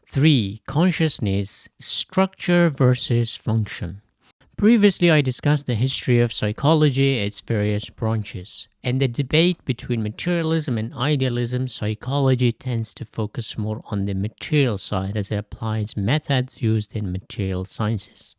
3. Consciousness, structure versus function. Previously, I discussed the history of psychology, its various branches. In the debate between materialism and idealism, psychology tends to focus more on the material side as it applies methods used in material sciences.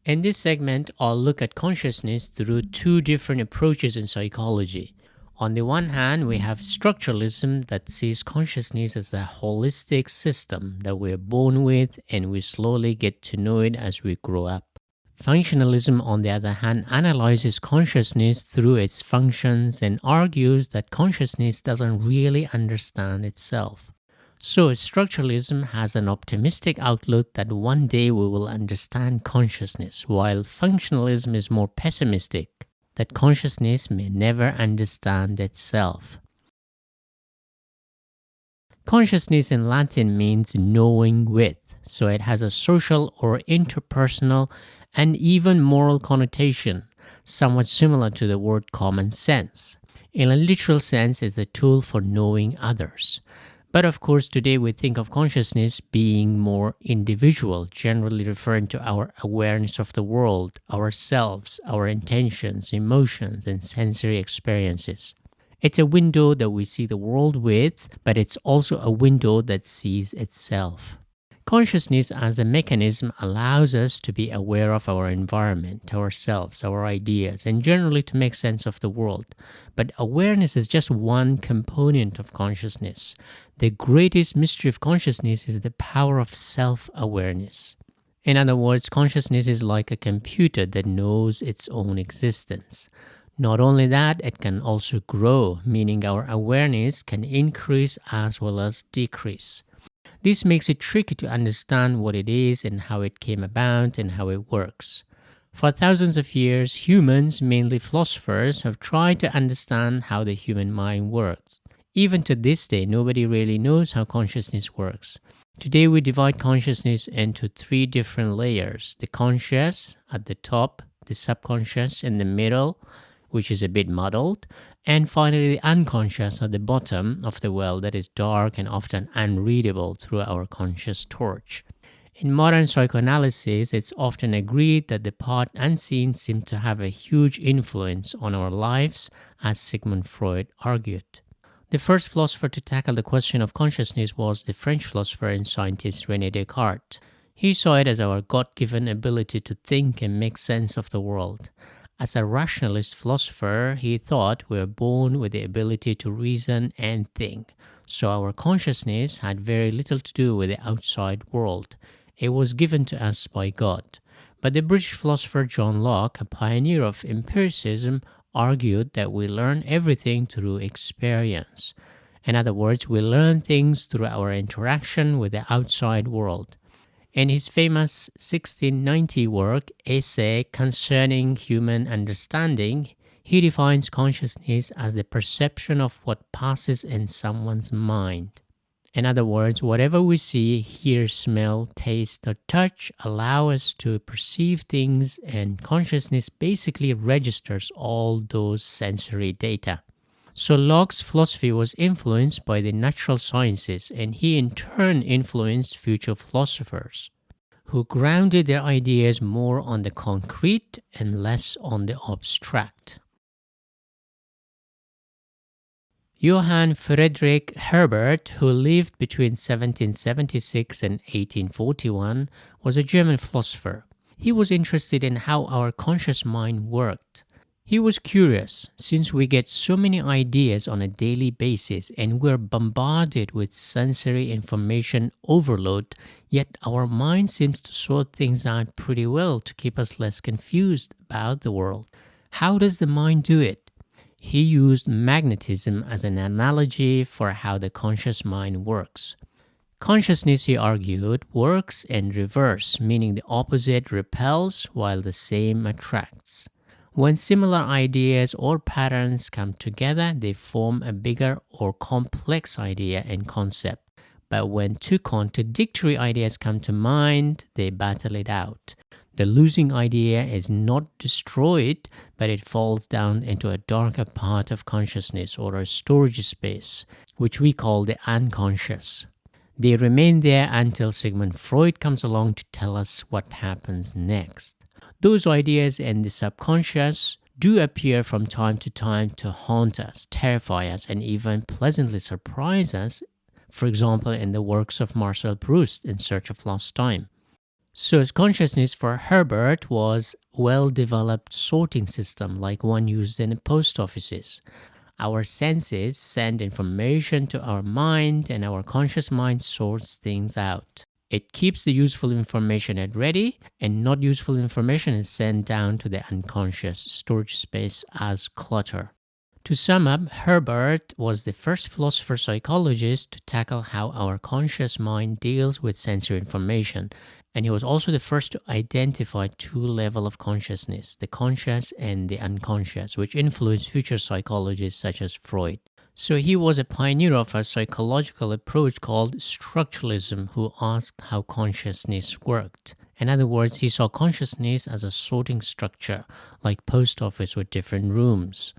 In this segment, I'll look at consciousness through two different approaches in psychology. On the one hand, we have structuralism that sees consciousness as a holistic system that we're born with and we slowly get to know it as we grow up. Functionalism, on the other hand, analyzes consciousness through its functions and argues that consciousness doesn't really understand itself. So, structuralism has an optimistic outlook that one day we will understand consciousness, while functionalism is more pessimistic, that consciousness may never understand itself. Consciousness in Latin means knowing with, so it has a social or interpersonal and even moral connotation, somewhat similar to the word common sense. In a literal sense, it's a tool for knowing others. But of course, today we think of consciousness being more individual, generally referring to our awareness of the world, ourselves, our intentions, emotions, and sensory experiences. It's a window that we see the world with, but it's also a window that sees itself. Consciousness as a mechanism allows us to be aware of our environment, ourselves, our ideas, and generally to make sense of the world. But awareness is just one component of consciousness. The greatest mystery of consciousness is the power of self-awareness. In other words, consciousness is like a computer that knows its own existence. Not only that, it can also grow, meaning our awareness can increase as well as decrease. This makes it tricky to understand what it is and how it came about and how it works. For thousands of years, humans, mainly philosophers, have tried to understand how the human mind works. Even to this day, nobody really knows how consciousness works. Today, we divide consciousness into three different layers: the conscious at the top, the subconscious in the middle, which is a bit muddled, and finally the unconscious at the bottom of the well that is dark and often unreadable through our conscious torch. In modern psychoanalysis, it's often agreed that the part unseen seems to have a huge influence on our lives, as Sigmund Freud argued. The first philosopher to tackle the question of consciousness was the French philosopher and scientist René Descartes. He saw it as our God-given ability to think and make sense of the world. As a rationalist philosopher, he thought we were born with the ability to reason and think, so our consciousness had very little to do with the outside world. It was given to us by God. But the British philosopher John Locke, a pioneer of empiricism, argued that we learn everything through experience. In other words, we learn things through our interaction with the outside world. In his famous 1690 work, Essay Concerning Human Understanding, he defines consciousness as the perception of what passes in someone's mind. In other words, whatever we see, hear, smell, taste, or touch allow us to perceive things, and consciousness basically registers all those sensory data. So Locke's philosophy was influenced by the natural sciences, and he in turn influenced future philosophers, who grounded their ideas more on the concrete and less on the abstract. Johan Frederick Herbert, who lived between 1776 and 1841, was a German philosopher. He was interested in how our conscious mind worked. He was curious, since we get so many ideas on a daily basis and we're bombarded with sensory information overload, yet our mind seems to sort things out pretty well to keep us less confused about the world. How does the mind do it? He used magnetism as an analogy for how the conscious mind works. Consciousness, he argued, works in reverse, meaning the opposite repels while the same attracts. When similar ideas or patterns come together, they form a bigger or complex idea and concept. But when two contradictory ideas come to mind, they battle it out. The losing idea is not destroyed, but it falls down into a darker part of consciousness or a storage space, which we call the unconscious. They remain there until Sigmund Freud comes along to tell us what happens next. Those ideas in the subconscious do appear from time to haunt us, terrify us, and even pleasantly surprise us, for example, in the works of Marcel Proust, In Search of Lost Time. So consciousness for Herbert was a well-developed sorting system like one used in post offices. Our senses send information to our mind and our conscious mind sorts things out. It keeps the useful information at ready and not useful information is sent down to the unconscious storage space as clutter. To sum up, Herbert was the first philosopher psychologist to tackle how our conscious mind deals with sensory information, and he was also the first to identify two levels of consciousness, the conscious and the unconscious, which influenced future psychologists such as Freud. So he was a pioneer of a psychological approach called structuralism, who asked how consciousness worked. In other words, he saw consciousness as a sorting structure, like post office with different rooms.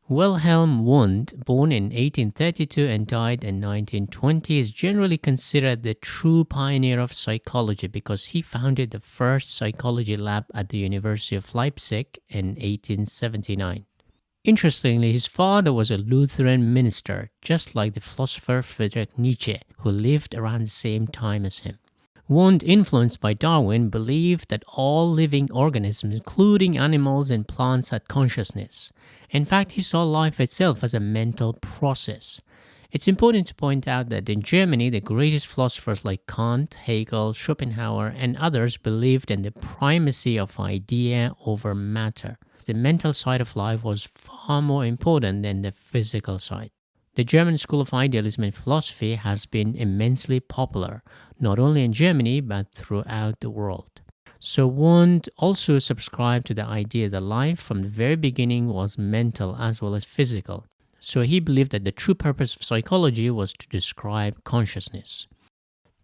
Wilhelm Wundt, born in 1832 and died in 1920, is generally considered the true pioneer of psychology because he founded the first psychology lab at the University of Leipzig in 1879. Interestingly, his father was a Lutheran minister, just like the philosopher Friedrich Nietzsche, who lived around the same time as him. Wundt, influenced by Darwin, believed that all living organisms, including animals and plants, had consciousness. In fact, he saw life itself as a mental process. It's important to point out that in Germany, the greatest philosophers like Kant, Hegel, Schopenhauer, and others believed in the primacy of idea over matter. The mental side of life was far more important than the physical side. The German school of idealism and philosophy has been immensely popular, not only in Germany but throughout the world. So Wundt also subscribed to the idea that life from the very beginning was mental as well as physical. So he believed that the true purpose of psychology was to describe consciousness.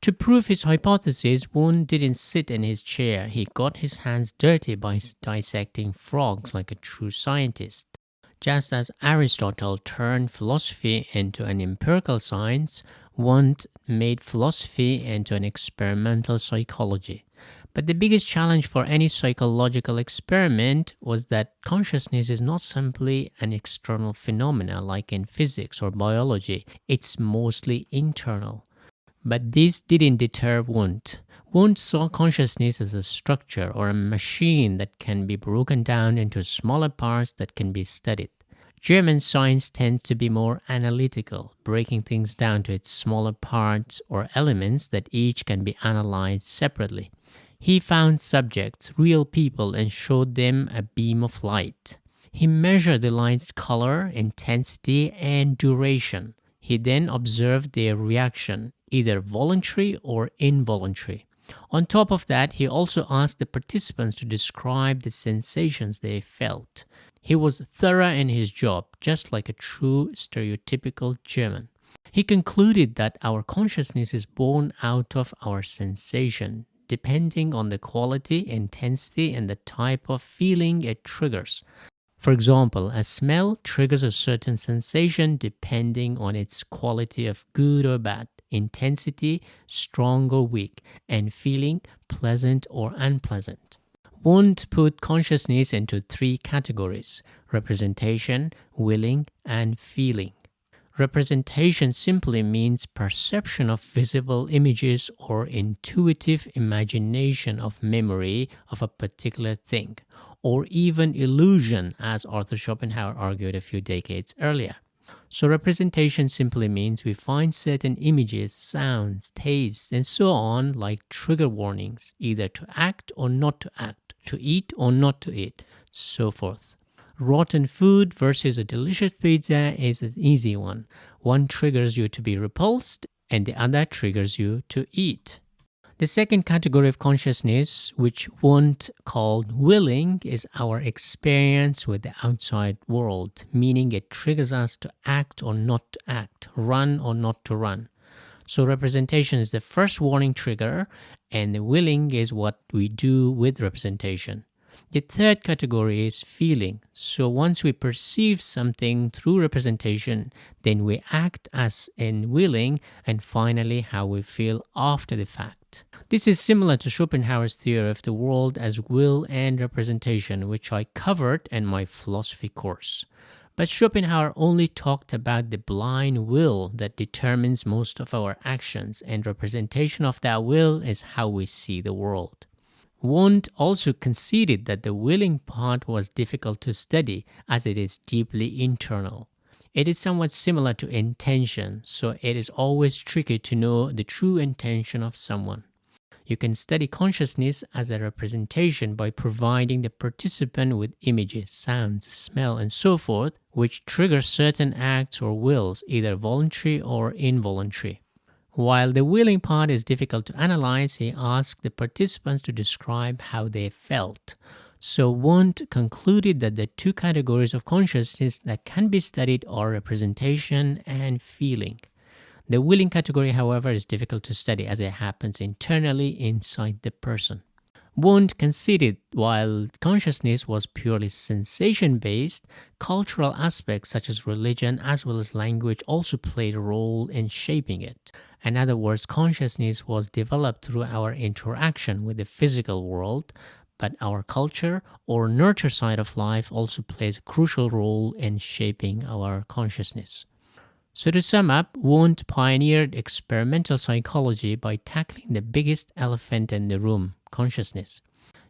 To prove his hypothesis, Wundt didn't sit in his chair. He got his hands dirty by dissecting frogs like a true scientist. Just as Aristotle turned philosophy into an empirical science, Wundt made philosophy into an experimental psychology. But the biggest challenge for any psychological experiment was that consciousness is not simply an external phenomena like in physics or biology. It's mostly internal. But this didn't deter Wundt. Wundt saw consciousness as a structure or a machine that can be broken down into smaller parts that can be studied. German science tends to be more analytical, breaking things down to its smaller parts or elements that each can be analyzed separately. He found subjects, real people, and showed them a beam of light. He measured the light's color, intensity, and duration. He then observed their reaction, either voluntary or involuntary. On top of that, he also asked the participants to describe the sensations they felt. He was thorough in his job, just like a true stereotypical German. He concluded that our consciousness is born out of our sensation, depending on the quality, intensity, and the type of feeling it triggers. For example, a smell triggers a certain sensation depending on its quality of good or bad, intensity, strong or weak, and feeling, pleasant or unpleasant. Wundt put consciousness into three categories: representation, willing, and feeling. Representation simply means perception of visible images or intuitive imagination of memory of a particular thing, or even illusion, as Arthur Schopenhauer argued a few decades earlier. So representation simply means we find certain images, sounds, tastes, and so on like trigger warnings, either to act or not to act, to eat or not to eat, so forth. Rotten food versus a delicious pizza is an easy one. One triggers you to be repulsed and the other triggers you to eat. The second category of consciousness, which Wundt called willing, is our experience with the outside world, meaning it triggers us to act or not to act, run or not to run. So representation is the first warning trigger, and the willing is what we do with representation. The third category is feeling. So once we perceive something through representation, then we act as in willing, and finally how we feel after the fact. This is similar to Schopenhauer's theory of the world as will and representation, which I covered in my philosophy course. But Schopenhauer only talked about the blind will that determines most of our actions, and representation of that will is how we see the world. Wundt also conceded that the willing part was difficult to study as it is deeply internal. It is somewhat similar to intention, so it is always tricky to know the true intention of someone. You can study consciousness as a representation by providing the participant with images, sounds, smell, and so forth, which trigger certain acts or wills, either voluntary or involuntary. While the willing part is difficult to analyze, he asked the participants to describe how they felt. So Wundt concluded that the two categories of consciousness that can be studied are representation and feeling. The willing category, however, is difficult to study as it happens internally inside the person. Wundt conceded while consciousness was purely sensation-based, cultural aspects such as religion as well as language also played a role in shaping it. In other words, consciousness was developed through our interaction with the physical world, but our culture or nurture side of life also plays a crucial role in shaping our consciousness. So to sum up, Wundt pioneered experimental psychology by tackling the biggest elephant in the room, consciousness.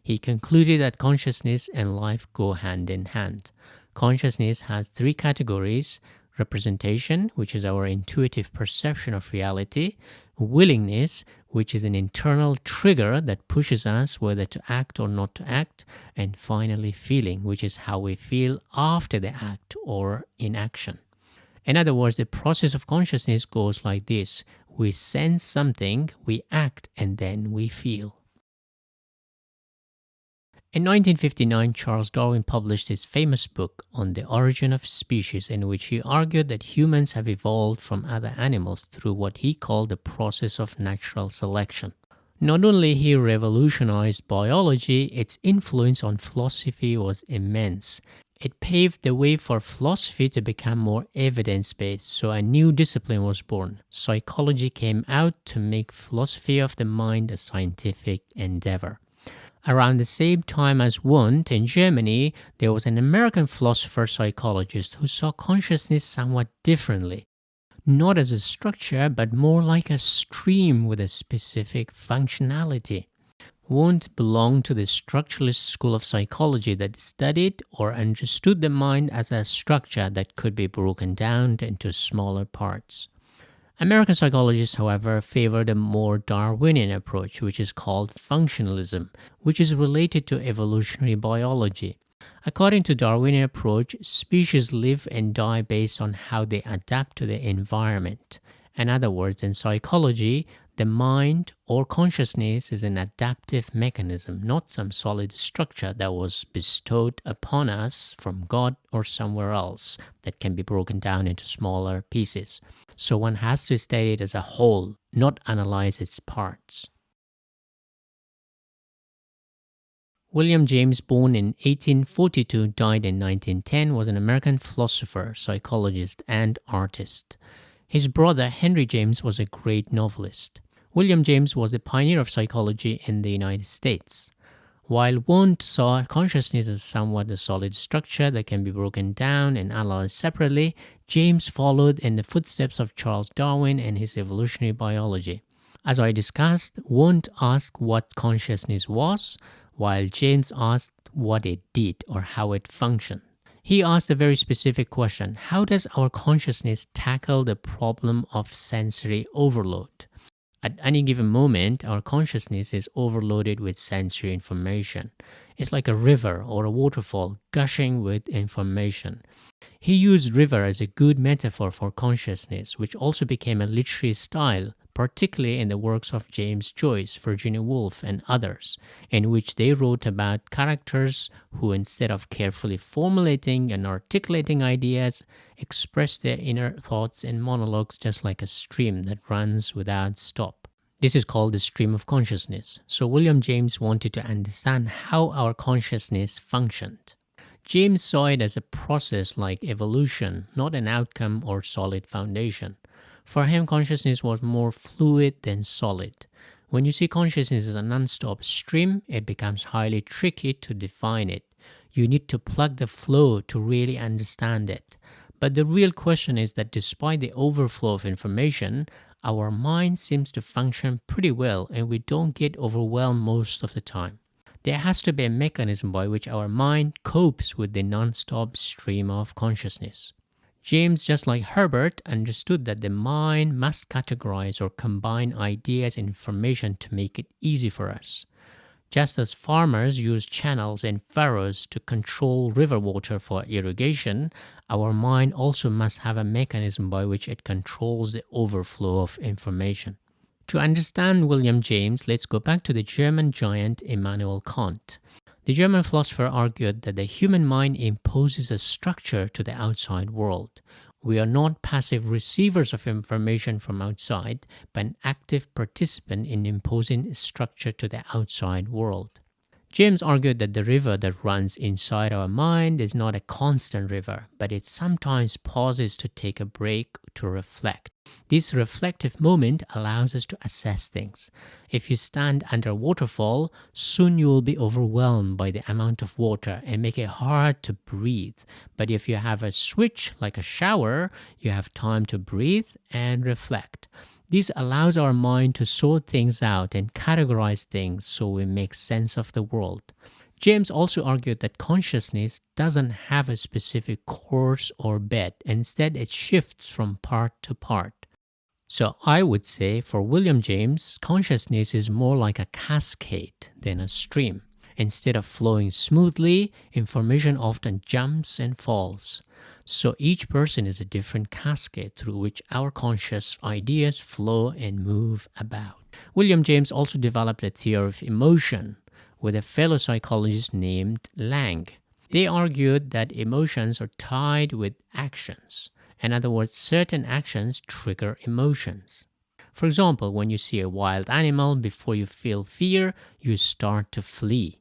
He concluded that consciousness and life go hand in hand. Consciousness has three categories: representation, which is our intuitive perception of reality; willingness, which is an internal trigger that pushes us whether to act or not to act; and finally feeling, which is how we feel after the act or inaction. In other words, the process of consciousness goes like this: we sense something, we act, and then we feel. In 1959, Charles Darwin published his famous book on the origin of species, in which he argued that humans have evolved from other animals through what he called the process of natural selection. Not only he revolutionized biology, its influence on philosophy was immense. It paved the way for philosophy to become more evidence-based, so a new discipline was born. Psychology came out to make philosophy of the mind a scientific endeavor. Around the same time as Wundt in Germany, there was an American philosopher-psychologist who saw consciousness somewhat differently. Not as a structure, but more like a stream with a specific functionality. Wundt belonged to the structuralist school of psychology that studied or understood the mind as a structure that could be broken down into smaller parts. American psychologists, however, favored a more Darwinian approach, which is called functionalism, which is related to evolutionary biology. According to Darwinian approach, species live and die based on how they adapt to the environment. In other words, in psychology, the mind or consciousness is an adaptive mechanism, not some solid structure that was bestowed upon us from God or somewhere else that can be broken down into smaller pieces. So one has to study it as a whole, not analyze its parts. William James Born in 1842, died in 1910, was an American philosopher, psychologist, and artist. His brother Henry James was a great novelist. William James was the pioneer of psychology in the United States. While Wundt saw consciousness as somewhat a solid structure that can be broken down and analyzed separately, James followed in the footsteps of Charles Darwin and his evolutionary biology. As I discussed, Wundt asked what consciousness was, while James asked what it did or how it functioned. He asked a very specific question: how does our consciousness tackle the problem of sensory overload? At any given moment, our consciousness is overloaded with sensory information. It's like a river or a waterfall gushing with information. He used river as a good metaphor for consciousness, which also became a literary style, particularly in the works of James Joyce, Virginia Woolf, and others, in which they wrote about characters who, instead of carefully formulating and articulating ideas, express their inner thoughts in monologues just like a stream that runs without stop. This is called the stream of consciousness. So William James wanted to understand how our consciousness functioned. James saw it as a process like evolution, not an outcome or solid foundation. For him, consciousness was more fluid than solid. When you see consciousness as a non-stop stream, it becomes highly tricky to define it. You need to plug the flow to really understand it. But the real question is that despite the overflow of information, our mind seems to function pretty well and we don't get overwhelmed most of the time. There has to be a mechanism by which our mind copes with the non-stop stream of consciousness. James, just like Herbert, understood that the mind must categorize or combine ideas and information to make it easy for us. Just as farmers use channels and furrows to control river water for irrigation, our mind also must have a mechanism by which it controls the overflow of information. To understand William James, let's go back to the German giant Immanuel Kant. The German philosopher argued that the human mind imposes a structure to the outside world. We are not passive receivers of information from outside, but an active participant in imposing structure to the outside world. James argued that the river that runs inside our mind is not a constant river, but it sometimes pauses to take a break to reflect. This reflective moment allows us to assess things. If you stand under a waterfall, soon you will be overwhelmed by the amount of water and make it hard to breathe. But if you have a switch like a shower, you have time to breathe and reflect. This allows our mind to sort things out and categorize things so we make sense of the world. James also argued that consciousness doesn't have a specific course or bed. Instead, it shifts from part to part. So I would say for William James, consciousness is more like a cascade than a stream. Instead of flowing smoothly, information often jumps and falls. So each person is a different cascade through which our conscious ideas flow and move about. William James also developed a theory of emotion with a fellow psychologist named Lang. They argued that emotions are tied with actions. In other words, certain actions trigger emotions. For example, when you see a wild animal, before you feel fear, you start to flee.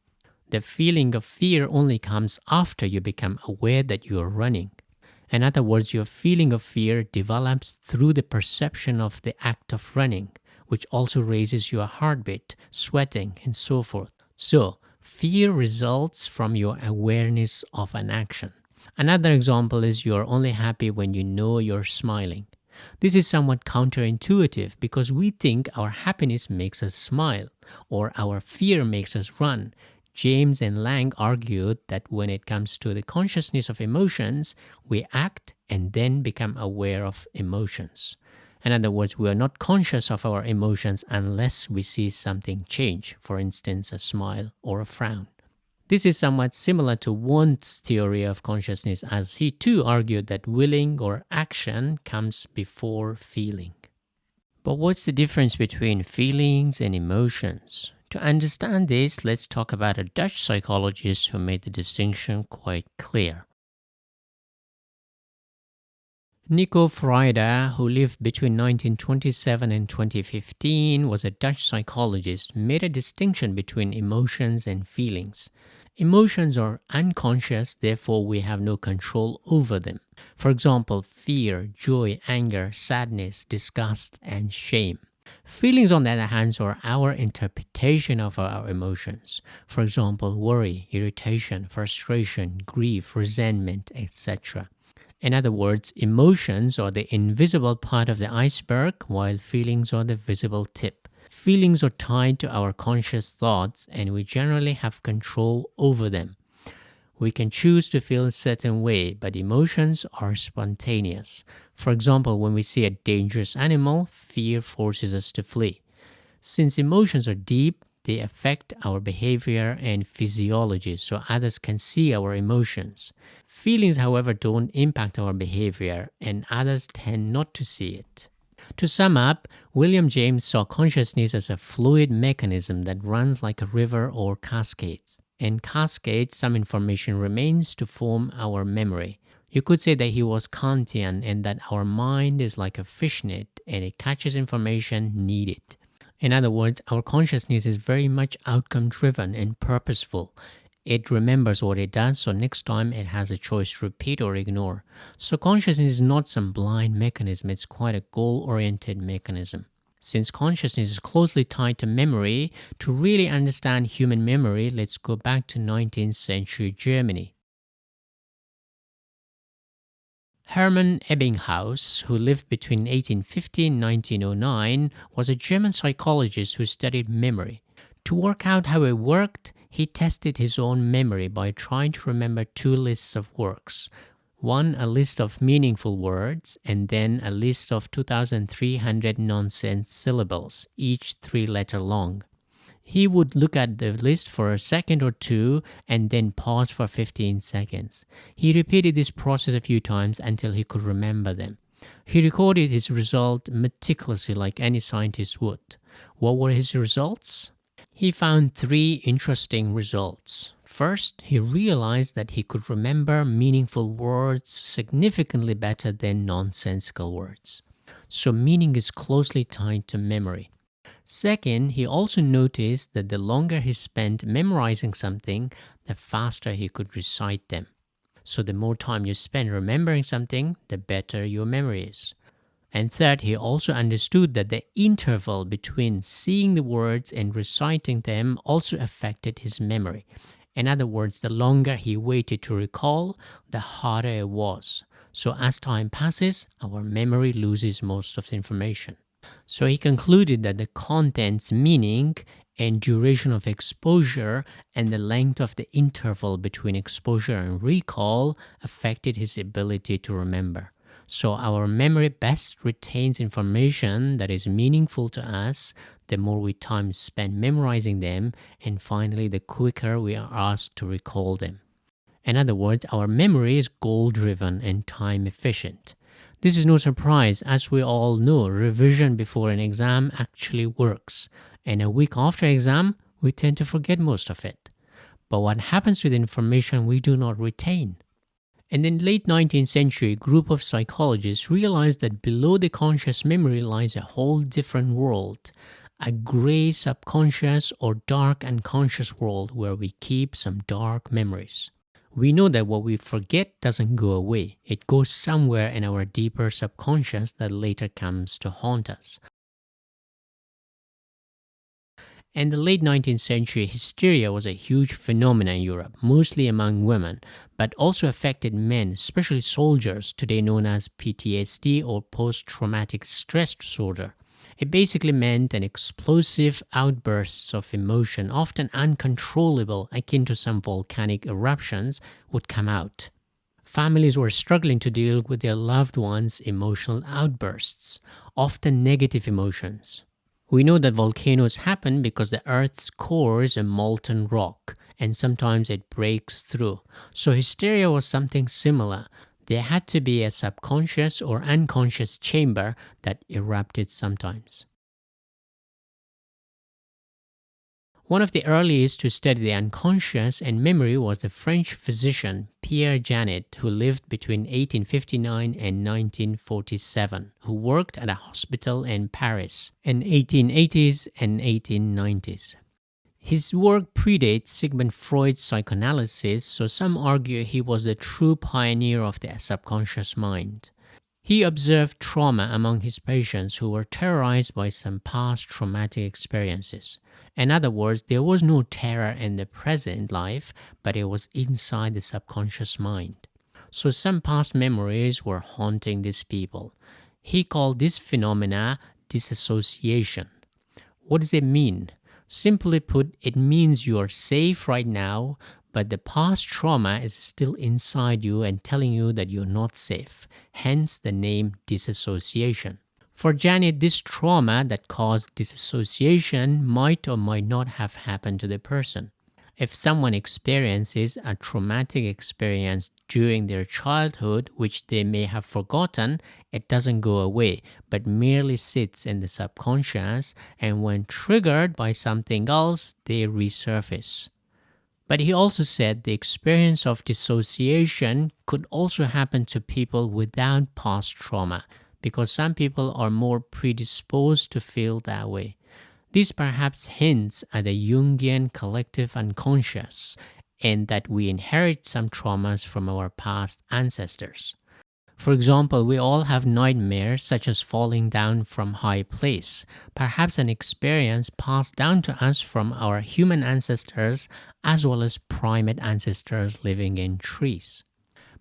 The feeling of fear only comes after you become aware that you are running. In other words, your feeling of fear develops through the perception of the act of running, which also raises your heartbeat, sweating, and so forth. So, fear results from your awareness of an action. Another example is you are only happy when you know you're smiling. This is somewhat counterintuitive because we think our happiness makes us smile or our fear makes us run. James and Lang argued that when it comes to the consciousness of emotions, we act and then become aware of emotions. In other words, we are not conscious of our emotions unless we see something change, for instance, a smile or a frown. This is somewhat similar to Wundt's theory of consciousness, as he too argued that willing or action comes before feeling. But what's the difference between feelings and emotions? To understand this, let's talk about a Dutch psychologist who made the distinction quite clear. Nico Freida, who lived between 1927 and 2015, was a Dutch psychologist, made a distinction between emotions and feelings. Emotions are unconscious, therefore we have no control over them. For example, fear, joy, anger, sadness, disgust, and shame. Feelings, on the other hand, are our interpretation of our emotions. For example, worry, irritation, frustration, grief, resentment, etc. In other words, emotions are the invisible part of the iceberg, while feelings are the visible tip. Feelings are tied to our conscious thoughts, and we generally have control over them. We can choose to feel a certain way, but emotions are spontaneous. For example, when we see a dangerous animal, fear forces us to flee. Since emotions are deep, they affect our behavior and physiology, so others can see our emotions. Feelings, however, don't impact our behavior, and others tend not to see it. To sum up, William James saw consciousness as a fluid mechanism that runs like a river or cascades. In cascades, some information remains to form our memory. You could say that he was Kantian and that our mind is like a fishnet and it catches information needed. In other words, our consciousness is very much outcome driven and purposeful. It remembers what it does, so next time it has a choice to repeat or ignore. So consciousness is not some blind mechanism, it's quite a goal-oriented mechanism. Since consciousness is closely tied to memory, to really understand human memory, let's go back to 19th century Germany. Hermann Ebbinghaus, who lived between 1850 and 1909, was a German psychologist who studied memory. To work out how it worked, he tested his own memory by trying to remember two lists of works. One, a list of meaningful words, and then a list of 2,300 nonsense syllables, each 3-letter long. He would look at the list for a second or two and then pause for 15 seconds. He repeated this process a few times until he could remember them. He recorded his result meticulously like any scientist would. What were his results? He found 3 interesting results. First, he realized that he could remember meaningful words significantly better than nonsensical words. So meaning is closely tied to memory. Second, he also noticed that the longer he spent memorizing something, the faster he could recite them. So the more time you spend remembering something, the better your memory is. And third, he also understood that the interval between seeing the words and reciting them also affected his memory. In other words, the longer he waited to recall, the harder it was. So as time passes, our memory loses most of the information. So he concluded that the contents, meaning, and duration of exposure and the length of the interval between exposure and recall affected his ability to remember. So our memory best retains information that is meaningful to us the more time spent memorizing them, and finally the quicker we are asked to recall them. In other words, our memory is goal-driven and time-efficient. This is no surprise, as we all know, revision before an exam actually works, and a week after exam, we tend to forget most of it. But what happens to the information we do not retain? And in the late 19th century, a group of psychologists realized that below the conscious memory lies a whole different world, a gray subconscious or dark unconscious world where we keep some dark memories. We know that what we forget doesn't go away. It goes somewhere in our deeper subconscious that later comes to haunt us. In the late 19th century, hysteria was a huge phenomenon in Europe, mostly among women, but also affected men, especially soldiers, today known as PTSD or post-traumatic stress disorder. It basically meant an explosive outbursts of emotion, often uncontrollable, akin to some volcanic eruptions, would come out. Families were struggling to deal with their loved ones' emotional outbursts, often negative emotions. We know that volcanoes happen because the Earth's core is a molten rock, and sometimes it breaks through. So hysteria was something similar. There had to be a subconscious or unconscious chamber that erupted sometimes. One of the earliest to study the unconscious and memory was the French physician Pierre Janet, who lived between 1859 and 1947, who worked at a hospital in Paris in 1880s and 1890s. His work predates Sigmund Freud's psychoanalysis, so some argue he was the true pioneer of the subconscious mind. He observed trauma among his patients who were terrorized by some past traumatic experiences. In other words, there was no terror in the present life, but it was inside the subconscious mind. So some past memories were haunting these people. He called this phenomena disassociation. What does it mean? Simply put, it means you are safe right now, but the past trauma is still inside you and telling you that you're not safe, hence the name disassociation. For Janet, this trauma that caused disassociation might or might not have happened to the person. If someone experiences a traumatic experience during their childhood, which they may have forgotten, it doesn't go away, but merely sits in the subconscious, and when triggered by something else, they resurface. But he also said the experience of dissociation could also happen to people without past trauma, because some people are more predisposed to feel that way. This perhaps hints at the Jungian collective unconscious and that we inherit some traumas from our past ancestors. For example, we all have nightmares such as falling down from high place, perhaps an experience passed down to us from our human ancestors as well as primate ancestors living in trees.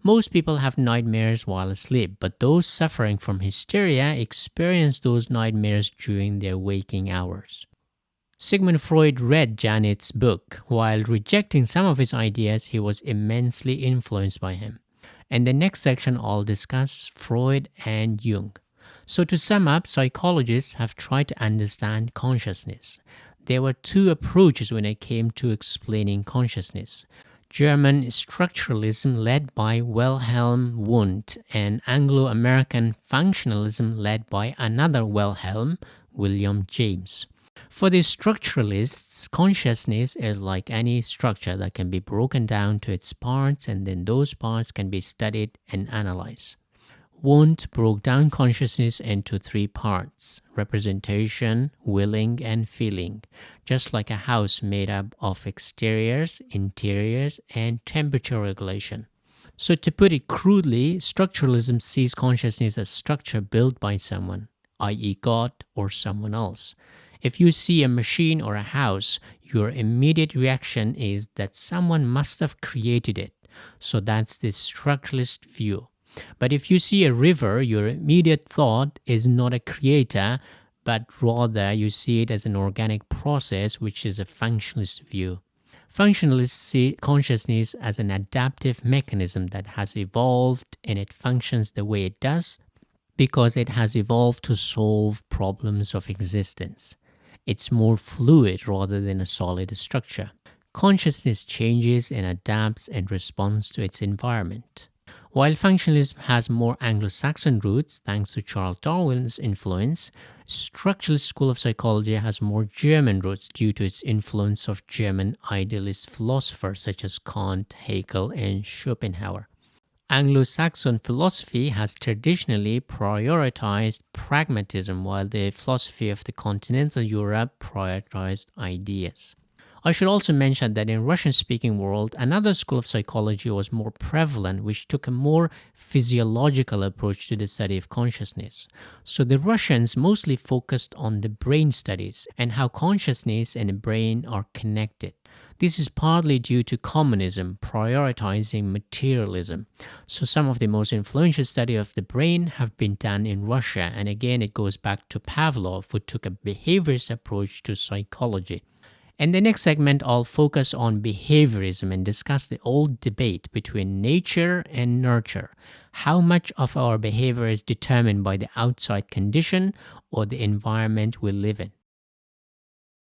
Most people have nightmares while asleep, but those suffering from hysteria experience those nightmares during their waking hours. Sigmund Freud read Janet's book. While rejecting some of his ideas, he was immensely influenced by him. In the next section, I'll discuss Freud and Jung. So to sum up, psychologists have tried to understand consciousness. There were two approaches when it came to explaining consciousness. German structuralism led by Wilhelm Wundt and Anglo-American functionalism led by another Wilhelm, William James. For the structuralists, consciousness is like any structure that can be broken down to its parts and then those parts can be studied and analyzed. Wundt broke down consciousness into three parts: representation, willing, and feeling, just like a house made up of exteriors, interiors, and temperature regulation. So to put it crudely, structuralism sees consciousness as structure built by someone, i.e. God or someone else. If you see a machine or a house, your immediate reaction is that someone must have created it. So that's the structuralist view. But if you see a river, your immediate thought is not a creator, but rather you see it as an organic process, which is a functionalist view. Functionalists see consciousness as an adaptive mechanism that has evolved and it functions the way it does because it has evolved to solve problems of existence. It's more fluid rather than a solid structure. Consciousness changes and adapts in response to its environment. While functionalism has more Anglo-Saxon roots thanks to Charles Darwin's influence, structuralist school of psychology has more German roots due to its influence of German idealist philosophers such as Kant, Hegel, and Schopenhauer. Anglo-Saxon philosophy has traditionally prioritized pragmatism, while the philosophy of the continental Europe prioritized ideas. I should also mention that in Russian-speaking world, another school of psychology was more prevalent, which took a more physiological approach to the study of consciousness. So the Russians mostly focused on the brain studies and how consciousness and the brain are connected. This is partly due to communism prioritizing materialism. So some of the most influential studies of the brain have been done in Russia, and again it goes back to Pavlov, who took a behaviorist approach to psychology. In the next segment, I'll focus on behaviorism and discuss the old debate between nature and nurture. How much of our behavior is determined by the outside condition or the environment we live in?